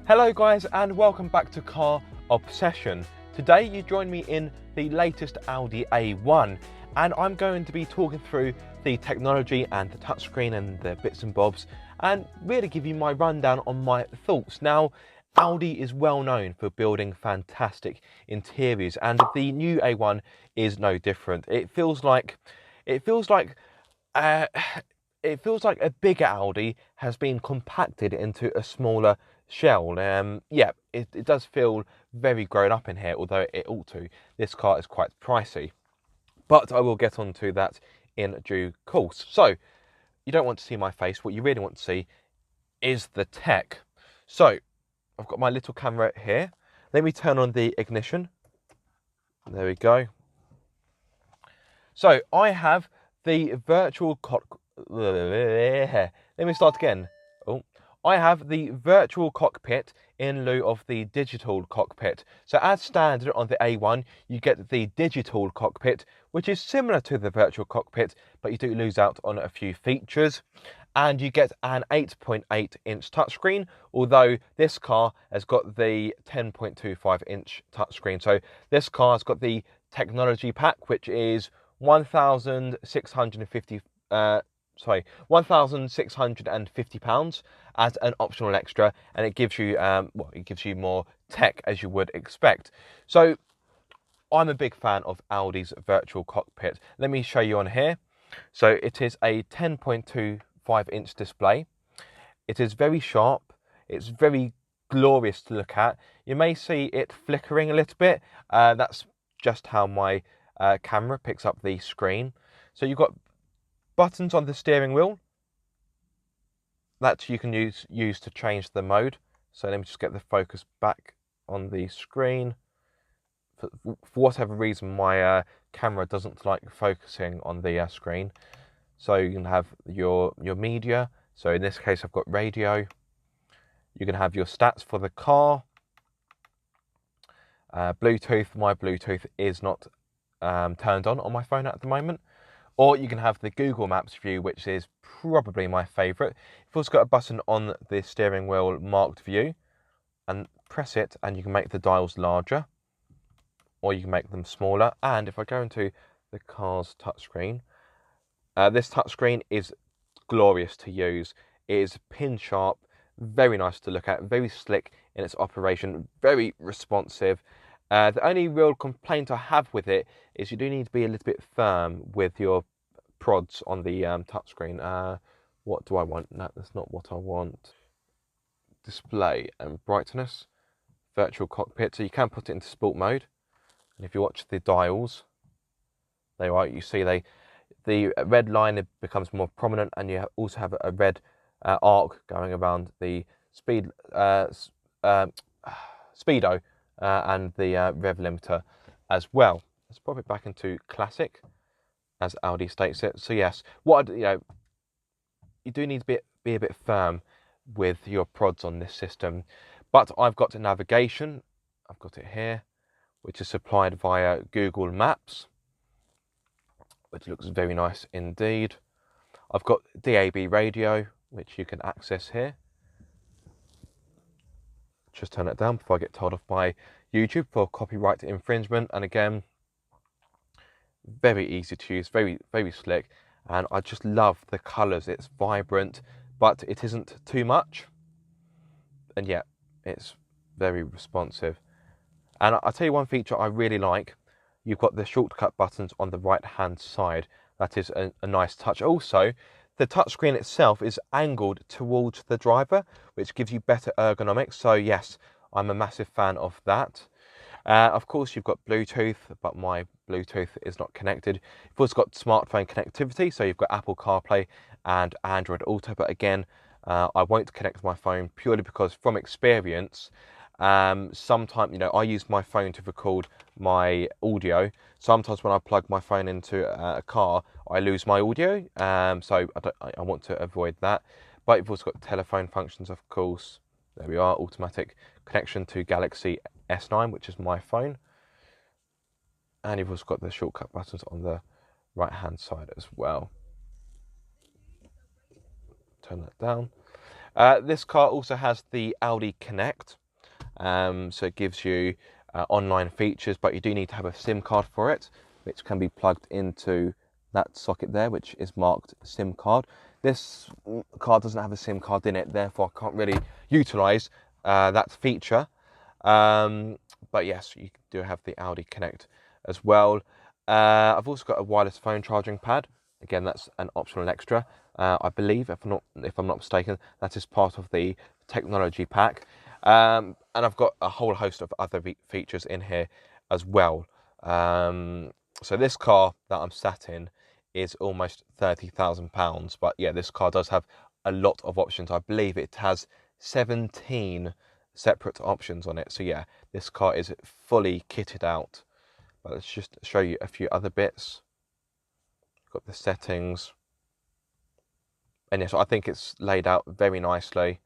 Hello guys and welcome back to Car Obsession. Today you join me in the latest Audi A1 and I'm going to be talking through the technology and the touchscreen and the bits and bobs and really give you my rundown on my thoughts. Now, Audi is well known for building fantastic interiors and the new A1 is no different. It feels like a bigger Audi has been compacted into a smaller shell. Yeah, it does feel very grown up in here, although it ought to. This car is quite pricey, but I will get onto that in due course. So, you don't want to see my face. What you really want to see is the tech. So, I've got my little camera here. Let me turn on the ignition. There we go. So, I have the virtual cockpit. Let me start again. Oh, I have the virtual cockpit in lieu of the digital cockpit. So as standard on the A1, you get the digital cockpit, which is similar to the virtual cockpit, but you do lose out on a few features. And you get an 8.8-inch touchscreen, although this car has got the 10.25-inch touchscreen. So this car has got the technology pack, which is £1,650 as an optional extra, and it gives you more tech as you would expect. So I'm a big fan of Audi's virtual cockpit. Let me show you on here. So it is a 10.25-inch display. It is very sharp. It's very glorious to look at. You may see it flickering a little bit. That's just how my camera picks up the screen. So you've got buttons on the steering wheel that you can use to change the mode. So let me just get the focus back on the screen. For whatever reason, my camera doesn't like focusing on the screen. So you can have your media. So in this case, I've got radio. You can have your stats for the car. Bluetooth. My Bluetooth is not turned on my phone at the moment. Or you can have the Google Maps view, which is probably my favourite. You've also got a button on the steering wheel marked view, and press it and you can make the dials larger, or you can make them smaller. And if I go into the car's touchscreen, this touchscreen is glorious to use. It is pin sharp, very nice to look at, very slick in its operation, very responsive. The only real complaint I have with it is you do need to be a little bit firm with your prods on the touchscreen. What do I want? No, that's not what I want. Display and brightness, virtual cockpit. So you can put it into sport mode. And if you watch the dials, there are, you see the red line becomes more prominent, and you also have a red arc going around the speedo. And the rev limiter as well. Let's pop it back into classic, as Audi states it. So yes, you do need to be a bit firm with your prods on this system. But I've got a navigation. I've got it here, which is supplied via Google Maps, which looks very nice indeed. I've got DAB radio, which you can access here. Just turn it down before I get told off by YouTube for copyright infringement. And again, very easy to use, very, very slick. And I just love the colours. It's vibrant, but it isn't too much. And yet, it's very responsive. And I'll tell you one feature I really like. You've got the shortcut buttons on the right-hand side. That is a nice touch. Also, the touchscreen itself is angled towards the driver, which gives you better ergonomics. So yes, I'm a massive fan of that. Of course, you've got Bluetooth, but my Bluetooth is not connected. You've also got smartphone connectivity, so you've got Apple CarPlay and Android Auto. But again, I won't connect my phone purely because, from experience, sometimes, I use my phone to record my audio. Sometimes when I plug my phone into a car, I lose my audio. So I want to avoid that. But you've also got telephone functions, of course. There we are, automatic connection to Galaxy S9, which is my phone. And you've also got the shortcut buttons on the right-hand side as well. Turn that down. This car also has the Audi Connect, so it gives you online features, but you do need to have a SIM card for it, which can be plugged into that socket there, which is marked SIM card. This car doesn't have a SIM card in it, therefore I can't really utilise that feature. But yes, you do have the Audi Connect as well. I've also got a wireless phone charging pad. Again, that's an optional extra. I believe, if I'm not mistaken, that is part of the technology pack. And I've got a whole host of other features in here as well. So this car that I'm sat in is almost £30,000. But yeah, this car does have a lot of options. I believe it has 17 separate options on it. So yeah, this car is fully kitted out. But let's just show you a few other bits. Got the settings. And yes, I think it's laid out very nicely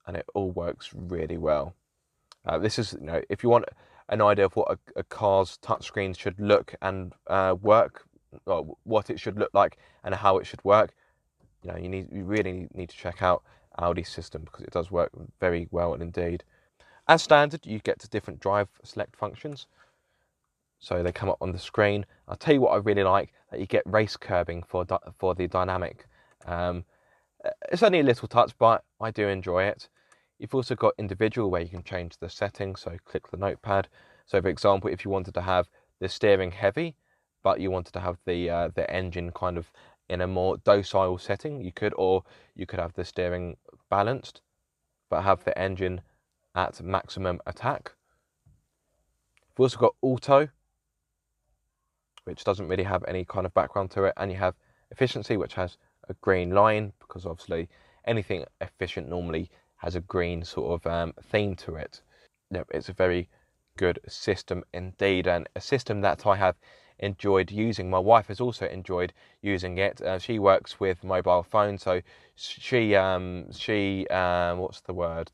and it all works really well. This is, if you want an idea of what a car's touchscreen should look and work, or what it should look like and how it should work, you really need to check out Audi's system because it does work very well indeed. As standard, you get to different drive select functions. So they come up on the screen. I'll tell you what I really like, that you get race curbing for the dynamic. It's only a little touch, but I do enjoy it. You've also got individual where you can change the settings. So click the notepad. So for example, if you wanted to have the steering heavy, but you wanted to have the engine kind of in a more docile setting, you could, or you could have the steering balanced, but have the engine at maximum attack. We've also got auto, which doesn't really have any kind of background to it, and you have efficiency, which has a green line, because obviously anything efficient normally has a green sort of theme to it. It's a very good system indeed, and a system that I have enjoyed using. My wife has also enjoyed using it. She works with mobile phones, so she what's the word?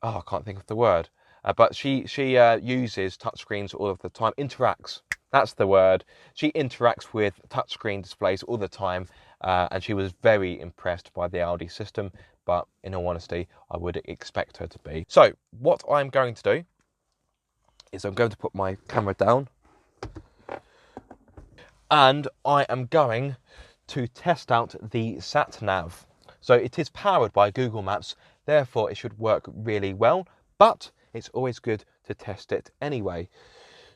Oh, I can't think of the word. But she uses touchscreens all of the time. Interacts. That's the word. She interacts with touchscreen displays all the time, and she was very impressed by the Audi system. But in all honesty, I would expect her to be. So what I'm going to do is I'm going to put my camera down, and I am going to test out the sat nav. So it is powered by Google Maps, therefore it should work really well, but it's always good to test it anyway.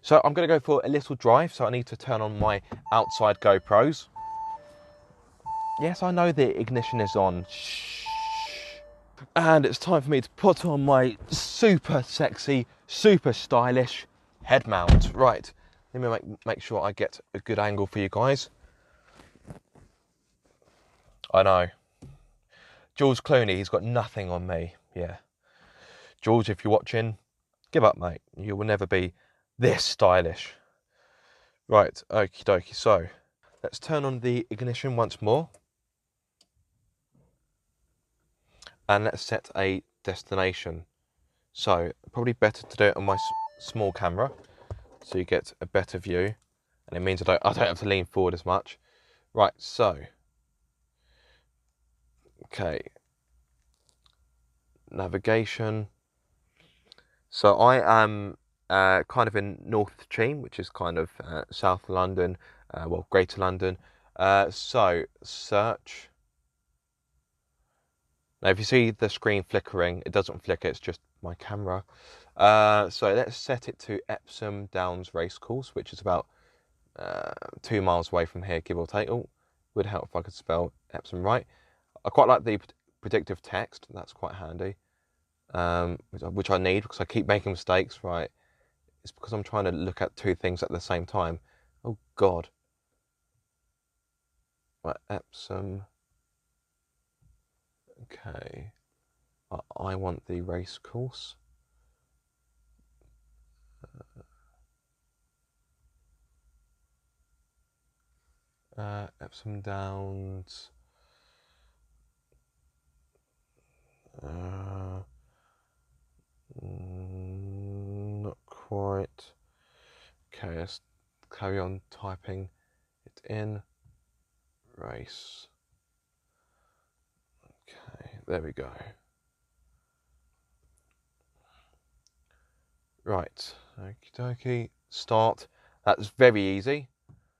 So I'm going to go for a little drive, so I need to turn on my outside GoPros. Yes, I know the ignition is on. Shh. And it's time for me to put on my super sexy, super stylish head mount. Right, let me make sure I get a good angle for you guys. I know. George Clooney, he's got nothing on me. Yeah. George, if you're watching, give up, mate. You will never be this stylish. Right, okie dokie. So, let's turn on the ignition once more. And let's set a destination. So, probably better to do it on my small camera, so you get a better view. And it means I don't have to lean forward as much. Right, so. Okay. Navigation. So I am kind of in North Cheam, which is kind of South London, well, Greater London. So search. Now, if you see the screen flickering, it doesn't flicker, it's just my camera. So let's set it to Epsom Downs Racecourse, which is about 2 miles away from here, give or take. Oh, would help if I could spell Epsom right. I quite like the predictive text, that's quite handy. Which I need because I keep making mistakes, right? It's because I'm trying to look at two things at the same time. Oh, God. Right, Epsom. Okay. I want the race course. Epsom Downs. Not quite. Okay, let's carry on typing it in. Race. Okay, there we go. Right, okie dokie, start. That's very easy.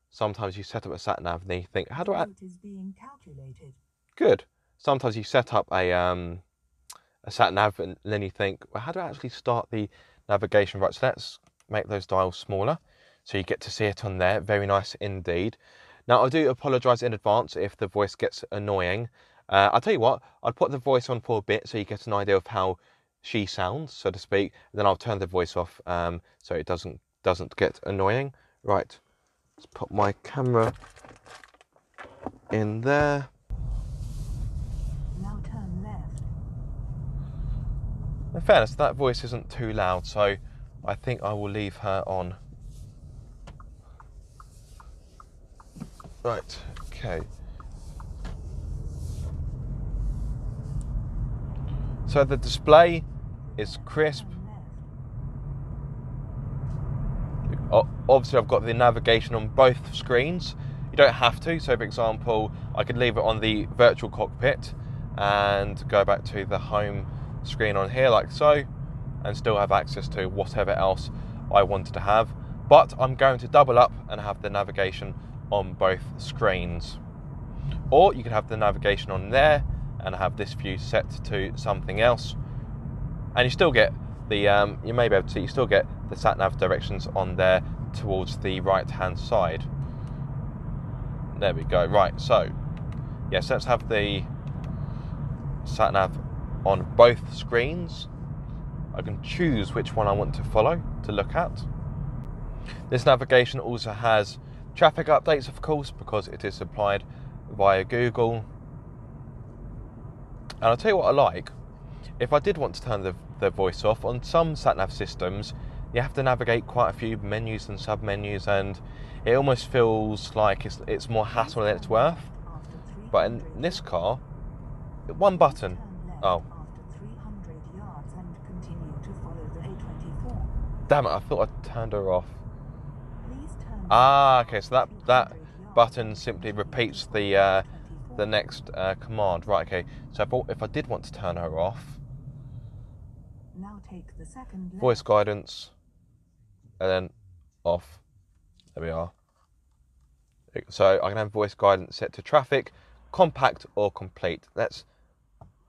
Sometimes you set up a sat nav and you think, how do I... Is being calculated. Good. Sometimes you set up a sat nav and then you think, well, how do I actually start the navigation? Right, so let's make those dials smaller so you get to see it on there. Very nice indeed. Now, I do apologise in advance if the voice gets annoying. I'll tell you what, I'll put the voice on for a bit so you get an idea of how she sounds, so to speak. And then I'll turn the voice off so it doesn't get annoying. Right, let's put my camera in there. Now turn left. In fairness, that voice isn't too loud, so I think I will leave her on. Right, okay. So the display is crisp. Obviously, I've got the navigation on both screens. You don't have to. So, for example, I could leave it on the virtual cockpit and go back to the home screen on here like so, and still have access to whatever else I wanted to have. But I'm going to double up and have the navigation on both screens. Or you can have the navigation on there and have this view set to something else, and you still get the you may be able to see, you still get the sat nav directions on there towards the right hand side. There we go. Right, so yes, let's have the sat nav on both screens. I can choose which one I want to follow to look at. This navigation also has traffic updates, of course, because it is supplied via Google. And I'll tell you what I like. If I did want to turn the voice off, on some sat-nav systems, you have to navigate quite a few menus and sub-menus, and it almost feels like it's more hassle than it's worth. But in this car, one button. Oh. Damn it, I thought I turned her off. Ah, okay, so that button simply repeats the next command. Right, okay, so if I did want to turn her off, now take the second left. Voice guidance, and then off. There we are. So I can have voice guidance set to traffic, compact or complete. Let's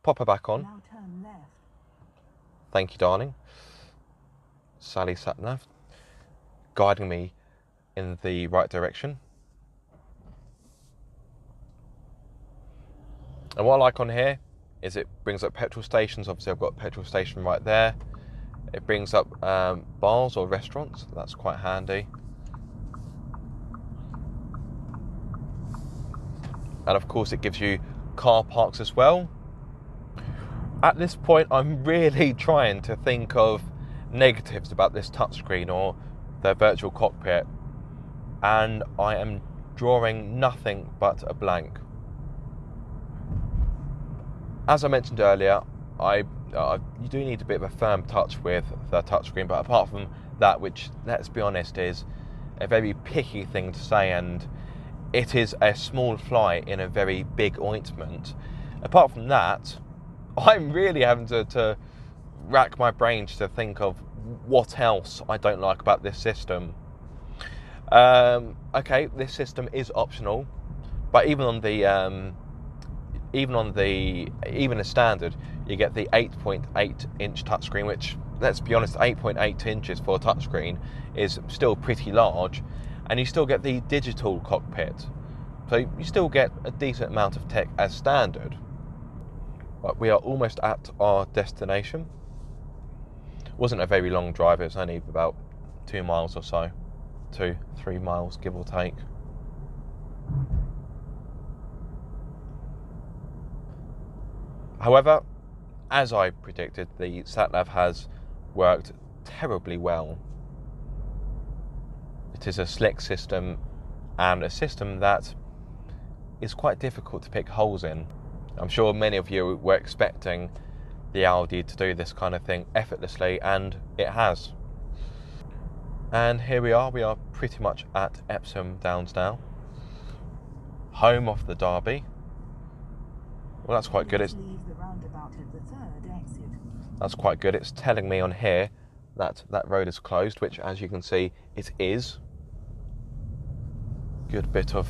pop her back on. Now turn left. Thank you, darling. Sally Satnav, guiding me in the right direction. And what I like on here is it brings up petrol stations. Obviously, I've got a petrol station right there. It brings up bars or restaurants. That's quite handy. And of course, it gives you car parks as well. At this point, I'm really trying to think of negatives about this touchscreen or the virtual cockpit, and I am drawing nothing but a blank. As I mentioned earlier, you do need a bit of a firm touch with the touchscreen, but apart from that, which, let's be honest, is a very picky thing to say, and it is a small fly in a very big ointment. Apart from that, I'm really having to rack my brains to think of what else I don't like about this system. Okay, this system is optional, but even a standard, you get the 8.8 inch touchscreen, which, let's be honest, 8.8 inches for a touchscreen is still pretty large, and you still get the digital cockpit, so you still get a decent amount of tech as standard. But we are almost at our destination. Wasn't a very long drive, it was only about 2 miles or so, 2-3 miles give or take. However, as I predicted, the sat-nav has worked terribly well. It is a slick system, and a system that is quite difficult to pick holes in. I'm sure many of you were expecting the Audi to do this kind of thing effortlessly, and it has. And here we are pretty much at Epsom Downs now, home of the Derby. Well, that's quite good. spotted the third exit. That's quite good. It's telling me on here that that road is closed, which, as you can see, it is. Good bit of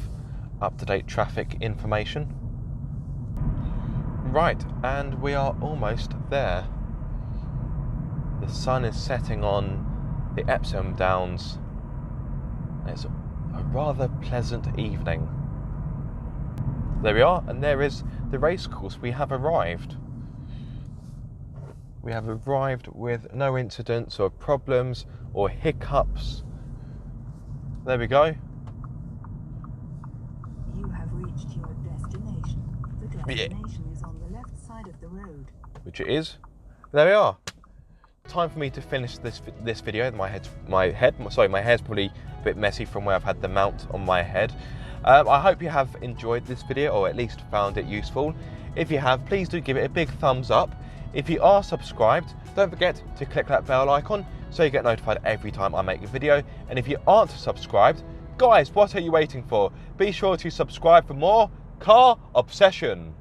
up-to-date traffic information. Right, and we are almost there. The sun is setting on the Epsom Downs. It's a rather pleasant evening. There we are, and there is the racecourse. We have arrived. We have arrived with no incidents or problems or hiccups. There we go. You have reached your destination. The destination is on the left side of the road. Which it is. There we are. Time for me to finish this video. My hair's probably a bit messy from where I've had the mount on my head. I hope you have enjoyed this video, or at least found it useful. If you have, please do give it a big thumbs up. If you are subscribed, don't forget to click that bell icon so you get notified every time I make a video. And if you aren't subscribed, guys, what are you waiting for? Be sure to subscribe for more car obsession.